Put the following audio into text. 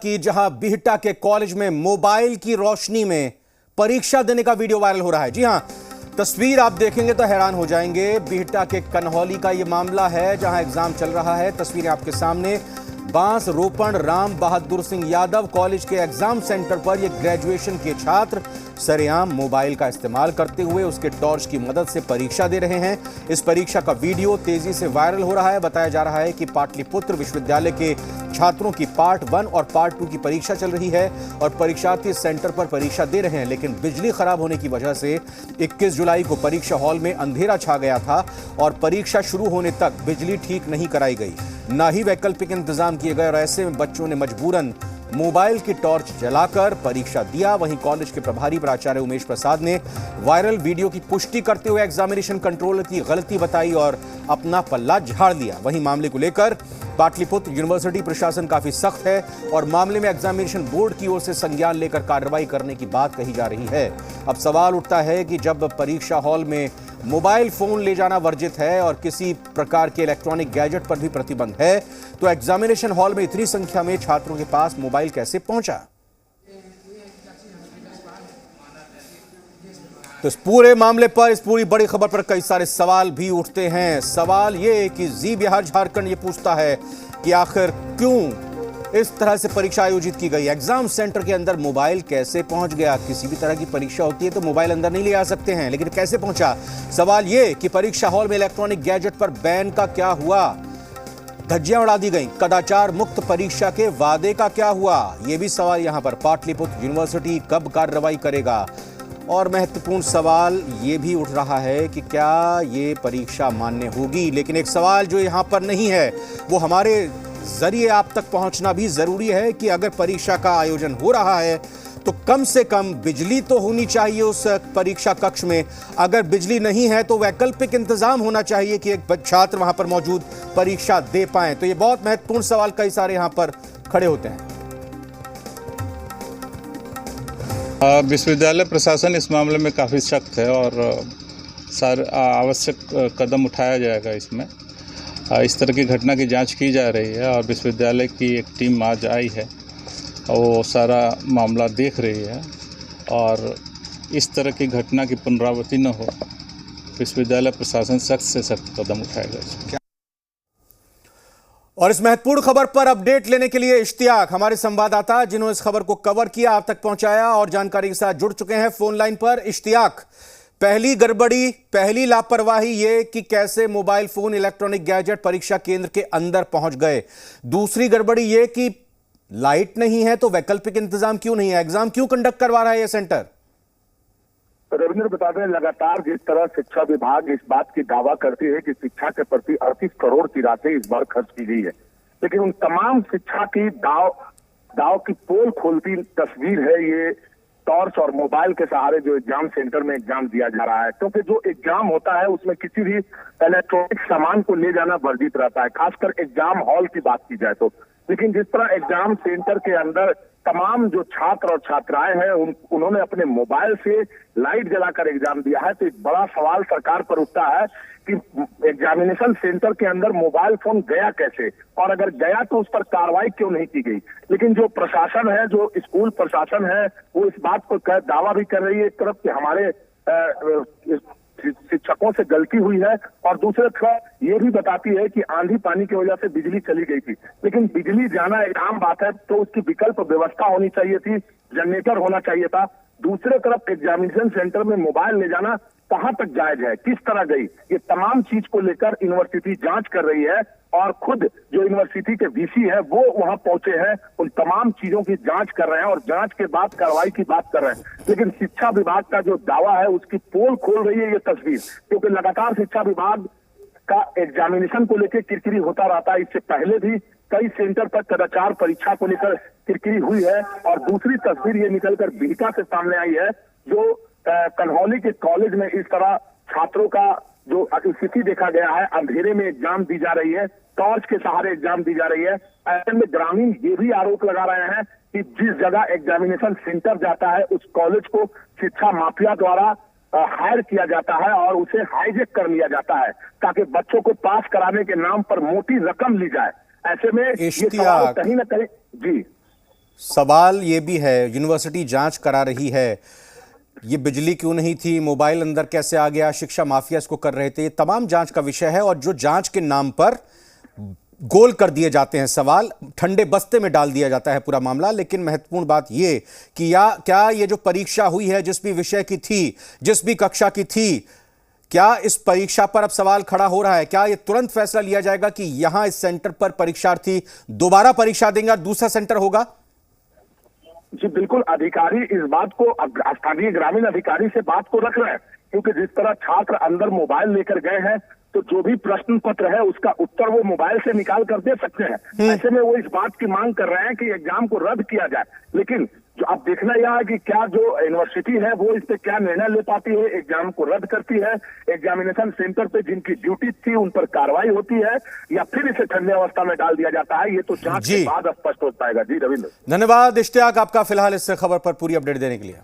कि जहां बिहटा के कॉलेज में मोबाइल की रोशनी में परीक्षा देने का वीडियो वायरल हो रहा है। जी हां, तस्वीर आप देखेंगे तो हैरान हो जाएंगे। बिहटा के कन्हौली का यह मामला है जहां एग्जाम चल रहा है। तस्वीरें आपके सामने। बांस रोपण राम बहादुर सिंह यादव कॉलेज के एग्जाम सेंटर पर यह ग्रेजुएशन के छात्र सरेआम मोबाइल का इस्तेमाल करते हुए उसके टॉर्च की मदद से परीक्षा दे रहे हैं। इस परीक्षा का वीडियो तेजी से वायरल हो रहा है। बताया जा रहा है कि पाटलिपुत्र विश्वविद्यालय के छात्रों की पार्ट 1 और पार्ट 2 की परीक्षा चल रही है और परीक्षार्थी सेंटर पर परीक्षा दे रहे हैं, लेकिन बिजली खराब होने की वजह से 21 जुलाई को परीक्षा हॉल में अंधेरा छा गया था और परीक्षा शुरू होने तक बिजली ठीक नहीं कराई गई, ना ही वैकल्पिक इंतजाम किए गए और ऐसे में बच्चों ने मजबूरन मोबाइल की टॉर्च जलाकर परीक्षा दिया। वहीं कॉलेज के प्रभारी प्राचार्य उमेश प्रसाद ने वायरल वीडियो की पुष्टि करते हुए एग्जामिनेशन कंट्रोलर की गलती बताई और अपना पल्ला झाड़ लिया। वहीं मामले को लेकर पाटलिपुत्र यूनिवर्सिटी प्रशासन काफी सख्त है और मामले में एग्जामिनेशन बोर्ड की ओर से संज्ञान लेकर कार्रवाई करने की बात कही जा रही है। अब सवाल उठता है कि जब परीक्षा हॉल में मोबाइल फोन ले जाना वर्जित है और किसी प्रकार के इलेक्ट्रॉनिक गैजेट पर भी प्रतिबंध है, तो एग्जामिनेशन हॉल में इतनी संख्या में छात्रों के पास मोबाइल कैसे पहुंचा? तो इस पूरे मामले पर, इस पूरी बड़ी खबर पर कई सारे सवाल भी उठते हैं। सवाल ये कि जी बिहार झारखंड ये पूछता है कि आखिर क्यों इस तरह से परीक्षा आयोजित की गई। एग्जाम सेंटर के अंदर मोबाइल कैसे पहुंच गया? किसी भी तरह की परीक्षा होती है तो मोबाइल अंदर नहीं ले आ सकते हैं, लेकिन कैसे पहुंचा? सवाल ये कि परीक्षा हॉल में इलेक्ट्रॉनिक गैजेट पर बैन का क्या हुआ? धज्जियां उड़ा दी गई। कदाचार मुक्त परीक्षा के वादे का क्या हुआ? यह भी सवाल यहां पर। पाटलिपुत्र यूनिवर्सिटी कब कार्रवाई करेगा? और महत्वपूर्ण सवाल ये भी उठ रहा है कि क्या ये परीक्षा मान्य होगी? लेकिन एक सवाल जो यहां पर नहीं है, वो हमारे जरिए आप तक पहुंचना भी जरूरी है कि अगर परीक्षा का आयोजन हो रहा है तो कम से कम बिजली तो होनी चाहिए उस परीक्षा कक्ष में। अगर बिजली नहीं है तो वैकल्पिक इंतजाम होना चाहिए कि एक छात्र वहां पर मौजूद परीक्षा दे पाए। तो ये बहुत महत्वपूर्ण सवाल कई सारे यहां पर खड़े होते हैं। विश्वविद्यालय प्रशासन इस मामले में काफ़ी सख्त है और सारे आवश्यक कदम उठाया जाएगा। इसमें इस तरह की घटना की जांच की जा रही है और विश्वविद्यालय की एक टीम आज आई है, वो सारा मामला देख रही है और इस तरह की घटना की पुनरावृत्ति न हो, विश्वविद्यालय प्रशासन सख्त से सख्त कदम उठाएगा। और इस महत्वपूर्ण खबर पर अपडेट लेने के लिए इश्तियाक हमारे संवाददाता जिन्होंने इस खबर को कवर किया, आप तक पहुंचाया और जानकारी के साथ जुड़ चुके हैं फोन लाइन पर। इश्तियाक, पहली गड़बड़ी, पहली लापरवाही ये कि कैसे मोबाइल फोन इलेक्ट्रॉनिक गैजेट परीक्षा केंद्र के अंदर पहुंच गए। दूसरी गड़बड़ी ये कि लाइट नहीं है तो वैकल्पिक इंतजाम क्यों नहीं है? एग्जाम क्यों कंडक्ट करवा रहा है यह सेंटर? रविंद्र, बता दें, लगातार जिस तरह शिक्षा विभाग इस बात की दावा करती है कि शिक्षा के प्रति 38 करोड़ की राशि इस बार खर्च की गई है, लेकिन उन तमाम शिक्षा की दाव की पोल खोलती तस्वीर है ये टॉर्च और मोबाइल के सहारे जो एग्जाम सेंटर में एग्जाम दिया जा रहा है। क्योंकि जो एग्जाम होता है उसमें किसी भी इलेक्ट्रॉनिक सामान को ले जाना वर्जित रहता है, खासकर एग्जाम हॉल की बात की जाए तो। लेकिन जिस तरह एग्जाम सेंटर के अंदर तमाम जो छात्र और छात्राएं हैं उन्होंने अपने मोबाइल से लाइट जलाकर एग्जाम दिया है, तो एक बड़ा सवाल सरकार पर उठता है कि एग्जामिनेशन सेंटर के अंदर मोबाइल फोन गया कैसे, और अगर गया तो उस पर कार्रवाई क्यों नहीं की गई। लेकिन जो प्रशासन है, जो स्कूल प्रशासन है, वो इस बात को दावा भी कर रही है एक तरफ कि हमारे शिक्षकों से गलती हुई है, और दूसरे तरफ ये भी बताती है कि आंधी पानी की वजह से बिजली चली गई थी। लेकिन बिजली जाना एक आम बात है, तो उसकी विकल्प व्यवस्था होनी चाहिए थी, जनरेटर होना चाहिए था। दूसरे तरफ एग्जामिनेशन सेंटर में मोबाइल ले जाना कहां तक जायज है, किस तरह गई, ये तमाम चीज को लेकर यूनिवर्सिटी जांच कर रही है और खुद जो यूनिवर्सिटी के वीसी है वो वहां पहुंचे हैं, उन तमाम चीजों की जांच कर रहे हैं और जांच के बाद कार्रवाई की बात कर रहे हैं। लेकिन शिक्षा विभाग का जो दावा है उसकी पोल खोल रही है ये तस्वीर, क्योंकि लगातार शिक्षा विभाग का एग्जामिनेशन को लेकर किरकिरी होता रहता है। इससे पहले भी कई सेंटर पर कदाचार परीक्षा को लेकर किरकिरी हुई है। और दूसरी तस्वीर ये निकलकर बिहटा से सामने आई है, जो कन्हौली के कॉलेज में इस तरह छात्रों का जो स्थिति देखा गया है, अंधेरे में एग्जाम दी जा रही है, टॉर्च के सहारे एग्जाम दी जा रही है। ऐसे में ग्रामीण ये भी आरोप लगा रहे हैं कि जिस जगह एग्जामिनेशन सेंटर जाता है उस कॉलेज को शिक्षा माफिया द्वारा हायर किया जाता है और उसे हाईजेक कर लिया जाता है ताकि बच्चों को पास कराने के नाम पर मोटी रकम ली जाए। ऐसे में ये सवाल कहीं ना कहीं जी सवाल ये भी है, यूनिवर्सिटी जांच करा रही है, ये बिजली क्यों नहीं थी, मोबाइल अंदर कैसे आ गया, शिक्षा माफिया इसको कर रहे थे, ये तमाम जांच का विषय है। और जो जांच के नाम पर गोल कर दिए जाते हैं सवाल, ठंडे बस्ते में डाल दिया जाता है पूरा मामला। लेकिन महत्वपूर्ण बात ये कि क्या ये जो परीक्षा हुई है, जिस भी विषय की थी, जिस भी कक्षा की थी, क्या इस परीक्षा पर अब सवाल खड़ा हो रहा है? क्या ये तुरंत फैसला लिया जाएगा कि यहां इस सेंटर पर परीक्षार्थी दोबारा परीक्षा देंगे और दूसरा सेंटर होगा? जी बिल्कुल, अधिकारी इस बात को, स्थानीय ग्रामीण अधिकारी से बात को रख रहे हैं, क्योंकि जिस तरह छात्र अंदर मोबाइल लेकर गए हैं, तो जो भी प्रश्न पत्र है उसका उत्तर वो मोबाइल से निकाल कर दे सकते हैं। ऐसे में वो इस बात की मांग कर रहे हैं कि एग्जाम को रद्द किया जाए। लेकिन जो अब देखना यह है कि क्या जो यूनिवर्सिटी है वो इस पे क्या निर्णय ले पाती है, एग्जाम को रद्द करती है, एग्जामिनेशन सेंटर पे जिनकी ड्यूटी थी उन पर कार्रवाई होती है, या फिर इसे ठंडे अवस्था में डाल दिया जाता है। ये तो जांच के बाद स्पष्ट हो पाएगा। जी रविंद्र, धन्यवाद इश्तियाक आपका फिलहाल इस खबर पर पूरी अपडेट देने के लिए।